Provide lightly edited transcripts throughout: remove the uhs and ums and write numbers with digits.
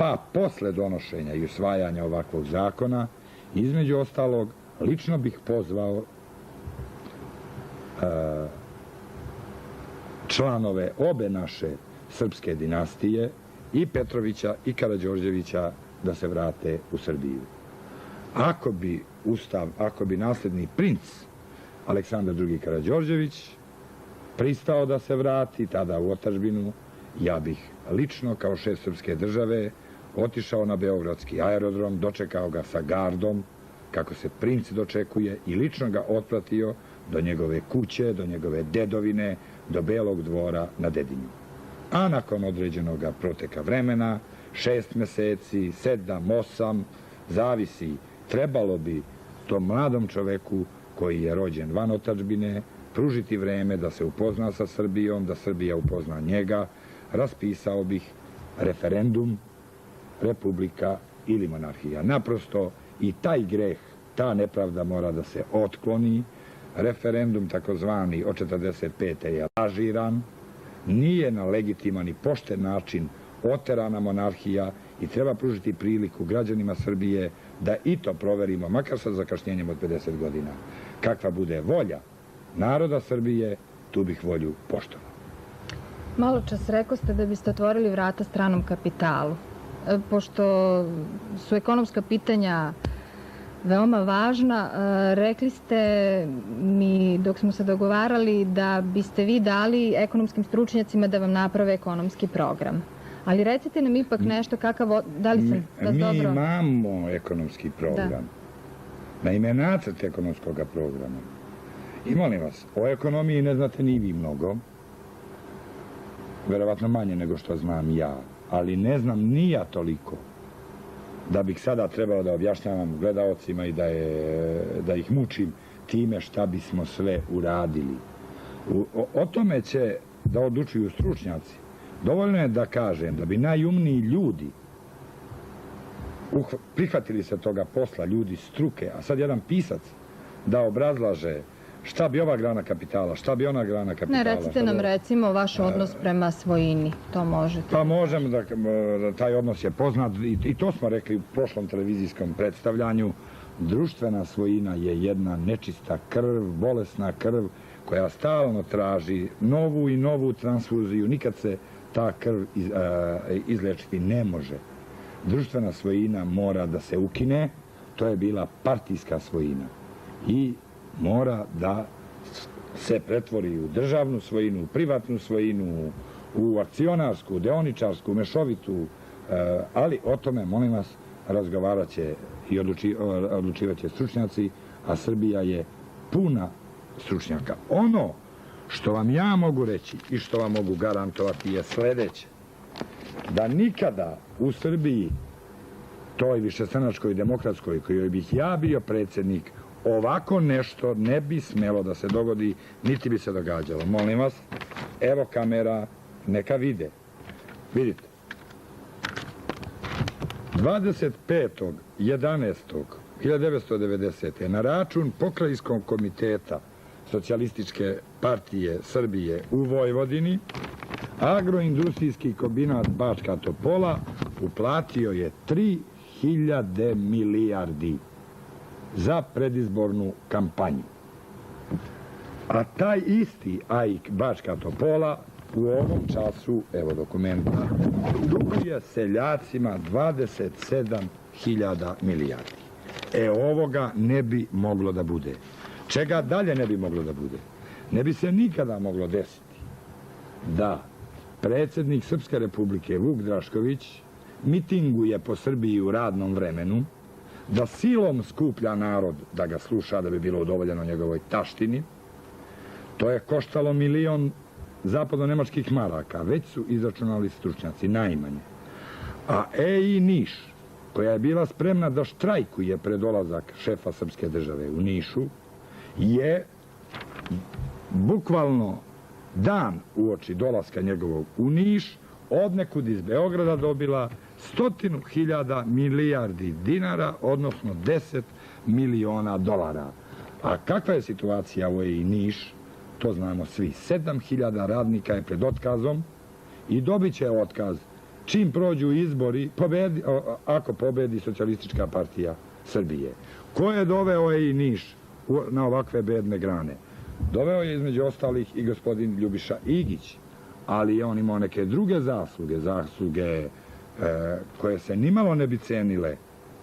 Pa posle donošenja i usvajanja ovakvog zakona, između ostalog, lično bih pozvao članove obe naše srpske dinastije, i Petrovića i Karađorđevića, da se vrate u Srbiju. Ako bi nasledni princ Aleksandar II. Karađorđević pristao da se vrati tada u otadžbinu, ja bih lično kao šef srpske države otišao na beogradski aerodrom, dočekao ga sa gardom, kako se princ dočekuje, i lično ga otpratio do njegove kuće, do njegove dedovine, do Belog dvora na Dedinju. A nakon određenog proteka vremena, 6 meseci, 7, 8, zavisi, trebalo bi tom mladom čoveku koji je rođen van otadžbine pružiti vreme da se upozna sa Srbijom, da Srbija upozna njega. Raspisao bih referendum, republika ili monarhija. Naprosto i taj greh, ta nepravda mora da se otkloni. Referendum takozvani od 45. je lažiran, nije na legitiman i pošten način oterana monarhija i treba pružiti priliku građanima Srbije da i to proverimo, makar sa zakašnjenjem od 50 godina. Kakva bude volja naroda Srbije, tu bih volju poštovao. Malo čas rekao ste da biste otvorili vrata stranom kapitalu. Pošto su ekonomska pitanja veoma važna, rekli ste mi dok smo se dogovarali da biste vi dali ekonomskim stručnjacima da vam naprave ekonomski program. Ali recite nam ipak nešto da li sam vas dobro... Mi imamo ekonomski program. Naime, nacrt ekonomskog programa. I molim vas, o ekonomiji ne znate ni vi mnogo, verovatno manje nego što znam ja, ali ne znam ni ja toliko da bih sada trebao da objašnjavam gledaocima i da ih mučim time šta bismo sve uradili. O tome će da odlučuju stručnjaci. Dovoljno je da kažem da bi najumniji ljudi prihvatili se toga posla, ljudi struke, a sad jedan pisac da obrazlaže šta bi ova grana kapitala, šta bi ona grana kapitala. Ne, recite nam recimo vaš odnos prema svojini, to možete. Pa možem da taj odnos je poznat i to smo rekli u prošlom televizijskom predstavljanju. Društvena svojina je jedna nečista krv, bolesna krv koja stalno traži novu i novu transfuziju. Nikad se ta krv izlečiti ne može. Društvena svojina mora da se ukine, to je bila partijska svojina. I mora da se pretvori u državnu svojinu, u privatnu svojinu, u akcionarsku, deoničarsku, mešovitu, ali o tome, molim vas, razgovarat će i odlučivat će stručnjaci, a Srbija je puna stručnjaka. Ono što vam ja mogu reći i što vam mogu garantovati je sledeće, da nikada u Srbiji, toj višestranačkoj demokratskoj, kojoj bih ja bio predsjednik, ovako nešto ne bi smelo da se dogodi, niti bi se događalo. Molim vas, evo kamera, neka vide. Vidite. 25.11.1990. na račun Pokrajinskog komiteta Socijalističke partije Srbije u Vojvodini, Agroindustrijski kombinat Bačka Topola uplatio je 3.000 milijardi za predizbornu kampanju. A taj isti AIK Bačka Topola u ovom času, evo dokumenta, duguje seljacima 27.000 milijardi. Ovoga ne bi moglo da bude. Čega dalje ne bi moglo da bude? Ne bi se nikada moglo desiti da predsjednik Srpske republike Vuk Drašković mitinguje po Srbiji u radnom vremenu, da silom skuplja narod da ga sluša, da bi bilo udovoljeno njegovoj taštini. To je koštalo 1.000.000 zapadno-nemačkih maraka, već su izračunali stručnjaci, najmanje. A EI Niš, koja je bila spremna da štrajkuje pred dolazak šefa srpske države u Nišu, je bukvalno dan uoči dolaska njegovog u Niš odnekud iz Beograda dobila 100.000 milijardi dinara, odnosno 10 miliona dolara. A kakva je situacija u EI Niš, to znamo svi. 7.000 radnika je pred otkazom i dobit će otkaz čim prođu izbori, ako pobedi Socijalistička partija Srbije. Ko je doveo i Niš na ovakve bedne grane? Doveo je između ostalih i gospodin Ljubiša Igić, ali je on imao neke druge zasluge koje se nimalo ne bi cenile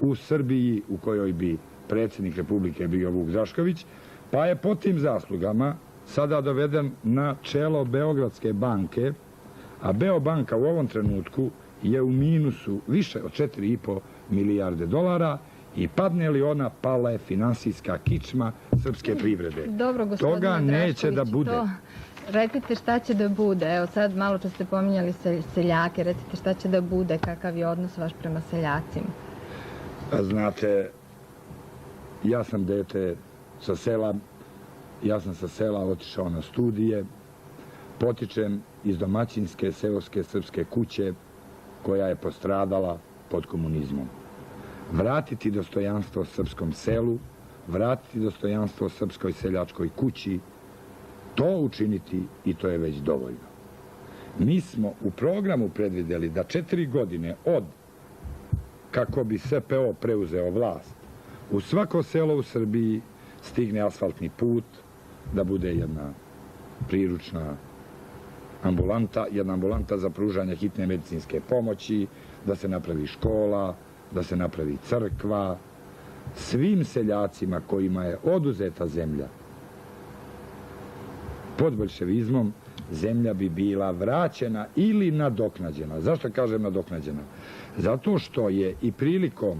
u Srbiji u kojoj bi predsjednik Republike bio Vuk Drašković, pa je po tim zaslugama sada doveden na čelo Beogradske banke, a Beobanka u ovom trenutku je u minusu više od 4,5 milijarde dolara i padne li ona, pala je finansijska kičma srpske privrede. Dobro, gospodine Toga neće da Drašković, bude. Recite šta će da bude. Evo sad malo čas ste pominjali seljake, recite šta će da bude, kakav je odnos vaš prema seljacima. Znate, ja sam dete sa sela, ja sam sa sela otišao na studije, potičem iz domaćinske seoske srpske kuće koja je postradala pod komunizmom. Vratiti dostojanstvo srpskom selu, vratiti dostojanstvo srpskoj seljačkoj kući, to učiniti i to je već dovoljno. Mi smo u programu predvidjeli da 4 godine od kako bi SPO preuzeo vlast, u svako selo u Srbiji stigne asfaltni put, da bude jedna priručna ambulanta, jedna ambulanta za pružanje hitne medicinske pomoći, da se napravi škola, da se napravi crkva. Svim seljacima kojima je oduzeta zemlja pod boljševizmom, zemlja bi bila vraćena ili nadoknađena. Zašto kažem nadoknađena? Zato što je i prilikom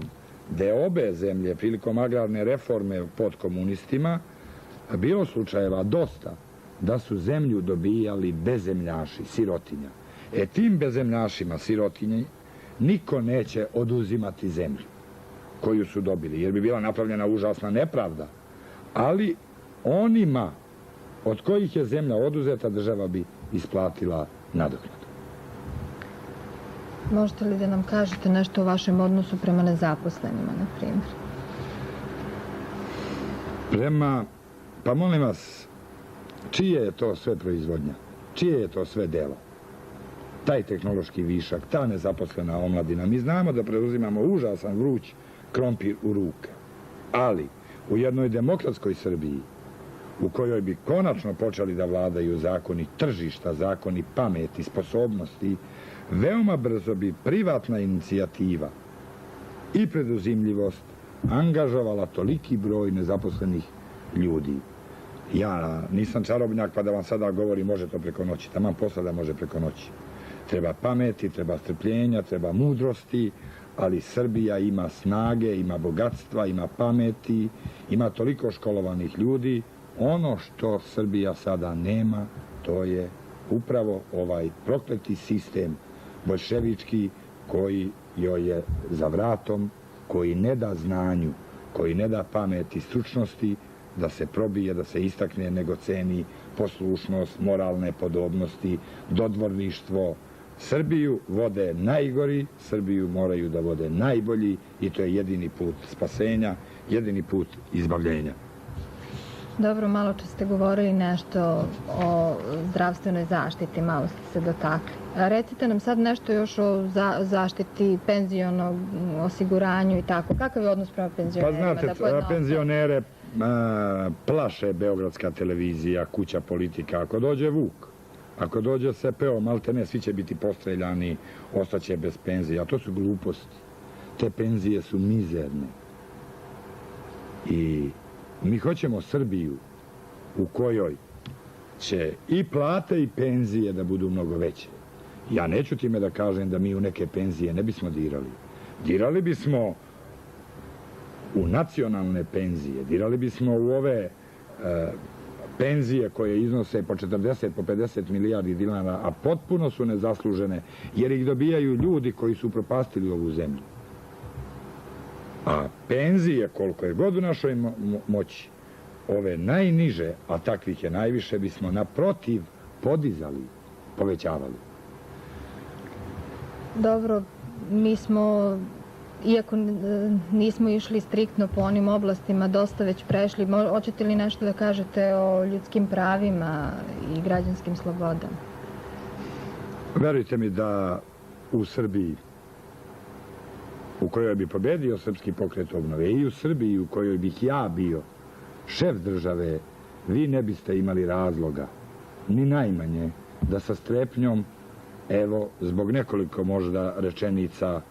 deobe zemlje, prilikom agrarne reforme pod komunistima, bilo slučajeva dosta da su zemlju dobijali bezemljaši, sirotinja. Tim bezemljašima, sirotinji, niko neće oduzimati zemlju koju su dobili, jer bi bila napravljena užasna nepravda. Ali onima od kojih je zemlja oduzeta, država bi isplatila nadoknadu. Možete li da nam kažete nešto o vašem odnosu prema nezaposlenima, na primjer? Pa molim vas, čije je to sve proizvodnja? Čije je to sve delo? Taj tehnološki višak, ta nezaposlena omladina. Mi znamo da preuzimamo užasan vruć krompir u ruke. Ali u jednoj demokratskoj Srbiji, u kojoj bi konačno počeli da vladaju zakoni tržišta, zakoni pameti, sposobnosti, veoma brzo bi privatna inicijativa i preduzimljivost angažovala toliki broj nezaposlenih ljudi. Ja nisam čarobnjak pa da vam sada govorim može to preko noći, taman posla da može preko noći. Treba pameti, treba strpljenja, treba mudrosti, ali Srbija ima snage, ima bogatstva, ima pameti, ima toliko školovanih ljudi. Ono što Srbija sada nema, to je upravo ovaj prokleti sistem boljševički koji joj je za vratom, koji ne da znanju, koji ne da pameti, stručnosti, da se probije, da se istakne, nego ceni poslušnost, moralne podobnosti, dodvorništvo. Srbiju vode najgori, Srbiju moraju da vode najbolji i to je jedini put spasenja, jedini put izbavljenja. Dobro, malo čas ste govorili nešto o zdravstvenoj zaštiti, malo ste se dotakli. Recite nam sad nešto još o zaštiti penzionog osiguranju i tako. Kakav je odnos prema penzionerima? Pa znate, penzionere plaše Beogradska televizija, kuća politika. Ako dođe Vuk, ako dođe SPO, maltene, svi će biti postreljani, ostaće bez penzije. A to su gluposti. Te penzije su mizerne. I mi hoćemo Srbiju u kojoj će i plate i penzije da budu mnogo veće. Ja neću time da kažem da mi u neke penzije ne bismo dirali. Dirali bismo u nacionalne penzije, dirali bismo u ove penzije koje iznose po 40, po 50 milijardi dinara, a potpuno su nezaslužene, jer ih dobijaju ljudi koji su propastili ovu zemlju. A penzije, koliko je god u našoj moći, ove najniže, a takvih je najviše, bismo naprotiv podizali, povećavali. Dobro, mi smo, iako nismo išli striktno po onim oblastima, dosta već prešli. Hoćete li nešto da kažete o ljudskim pravima i građanskim slobodama? Verujte mi da u Srbiji u kojoj bi pobedio Srpski pokret obnove i u Srbiji u kojoj bih ja bio šef države, vi ne biste imali razloga, ni najmanje, da sa strepnjom, evo, zbog nekoliko možda rečenica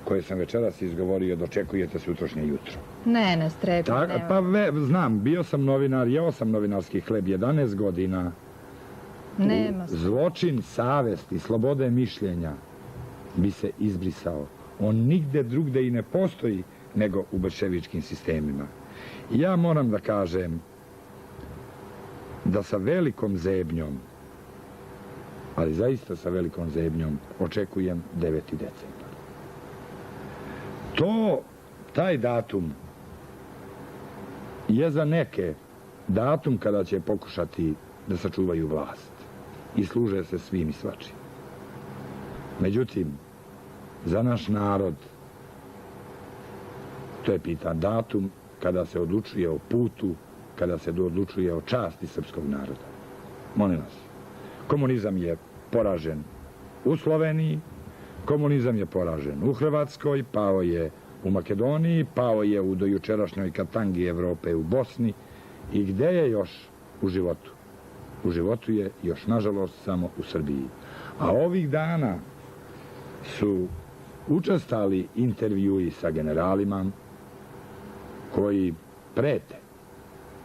koje sam večeras izgovorio, dočekujete sutrašnje jutro. Ne, strepnje. Pa znam, bio sam novinar, jeo sam novinarski hleb 11 godina. Nema. Zločin savesti, slobode mišljenja bi se izbrisao. On nigde drugde i ne postoji nego u boljševičkim sistemima. Ja moram da kažem da sa velikom zebnjom, ali zaista sa velikom zebnjom, očekujem 9. decembar. Taj datum je za neke datum kada će pokušati da sačuvaju vlast i služe se svim i svačim. Međutim, za naš narod to je pitan datum kada se odlučuje o putu, kada se odlučuje o časti srpskog naroda. Molim vas, komunizam je poražen u Sloveniji, komunizam je poražen u Hrvatskoj, pao je u Makedoniji, pao je u dojučerašnjoj katangi Evrope u Bosni i gde je još u životu? U životu je još, nažalost, samo u Srbiji. A ovih dana su učestali intervjui sa generalima koji prete,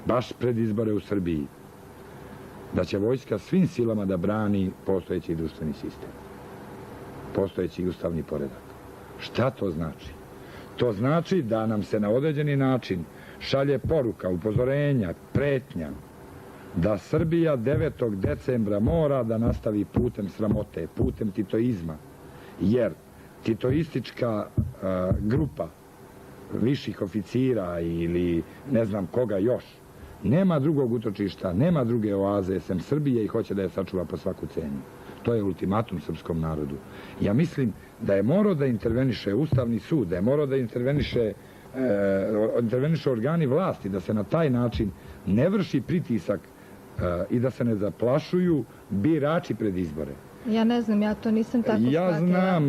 baš pred izbore u Srbiji, da će vojska svim silama da brani postojeći društveni sistem, postojeći ustavni poredak. Šta to znači? To znači da nam se na određeni način šalje poruka, upozorenja, pretnja, da Srbija 9. decembra mora da nastavi putem sramote, putem titoizma, jer titoistička grupa viših oficira ili ne znam koga još, nema drugog utočišta, nema druge oaze sem Srbije i hoće da je sačuva po svaku cenu. To je ultimatum srpskom narodu. Ja mislim da je morao da interveniše Ustavni sud, da je morao da interveniše organi vlasti, da se na taj način ne vrši pritisak i da se ne zaplašuju birači pred izbore. Ja ne znam, ja to nisam tako shvatila. Ja znam,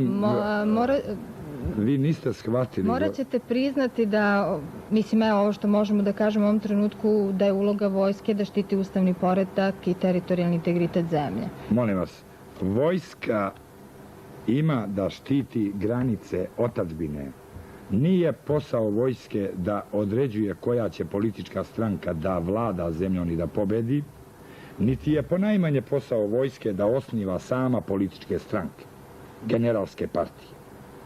vi niste shvatili. Morat ćete priznati da, mislim, ovo što možemo da kažemo u ovom trenutku, da je uloga vojske da štiti ustavni poredak i teritorijalni integritet zemlje. Molim vas, vojska ima da štiti granice otadžbine. Nije posao vojske da određuje koja će politička stranka da vlada zemljom i da pobedi, niti je ponajmanje posao vojske da osniva sama političke stranke, generalske partije.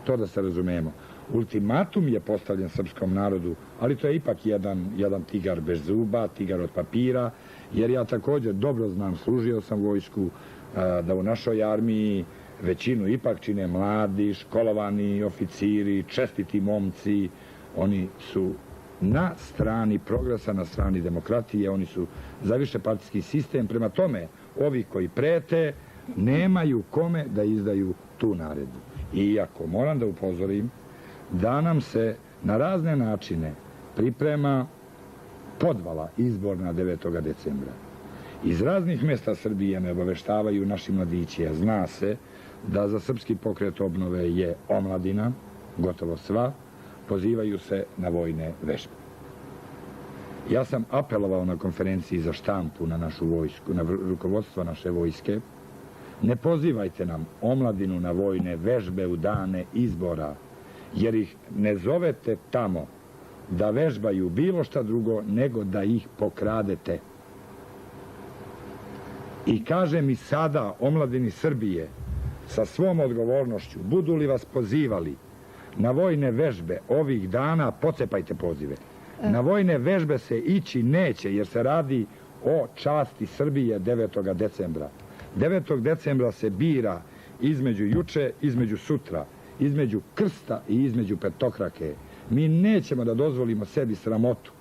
To da se razumemo. Ultimatum je postavljen srpskom narodu, ali to je ipak jedan tigar bez zuba, tigar od papira, jer ja također dobro znam, služio sam vojsku, da u našoj armiji većinu ipak čine mladi, školovani oficiri, čestiti momci. Oni su na strani progresa, na strani demokratije, oni su za višepartijski sistem. Prema tome, ovi koji prete nemaju kome da izdaju tu naredbu. Iako moram da upozorim da nam se na razne načine priprema podvala izborna 9. decembra. Iz raznih mjesta Srbije me obaveštavaju naši mladići, a zna se da za Srpski pokret obnove je omladina, gotovo sva, pozivaju se na vojne vežbe. Ja sam apelovao na konferenciji za štampu na našu vojsku, na rukovodstvo naše vojske, ne pozivajte nam omladinu na vojne vežbe u dane izbora, jer ih ne zovete tamo da vežbaju bilo šta drugo, nego da ih pokradete. I kažem i sada omladini Srbije sa svom odgovornošću, budu li vas pozivali na vojne vežbe ovih dana, pocepajte pozive. Na vojne vežbe se ići neće, jer se radi o časti Srbije 9. decembra. 9. decembra se bira između juče, između sutra, između krsta i između petokrake. Mi nećemo da dozvolimo sebi sramotu.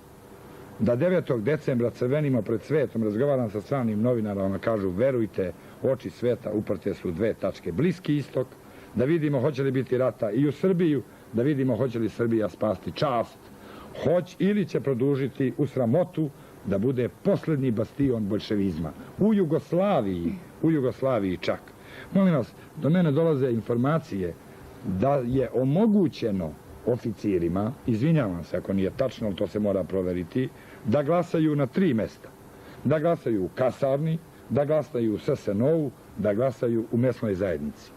Da 9. decembra crvenimo pred svetom, razgovaram sa stranim novinarama, kažu, verujte, oči sveta uprte su 2 tačke. Bliski istok, da vidimo hoće li biti rata i u Srbiju, da vidimo hoće li Srbija spasti čast, ili će produžiti u sramotu da bude posljednji bastion boljševizma. U Jugoslaviji čak, Molim vas, do mene dolaze informacije da je omogućeno oficirima, izvinjavam se ako nije tačno, ali to se mora proveriti, da glasaju na 3 mesta. Da glasaju u kasarni, da glasaju u SSNO-u, da glasaju u mesnoj zajednici.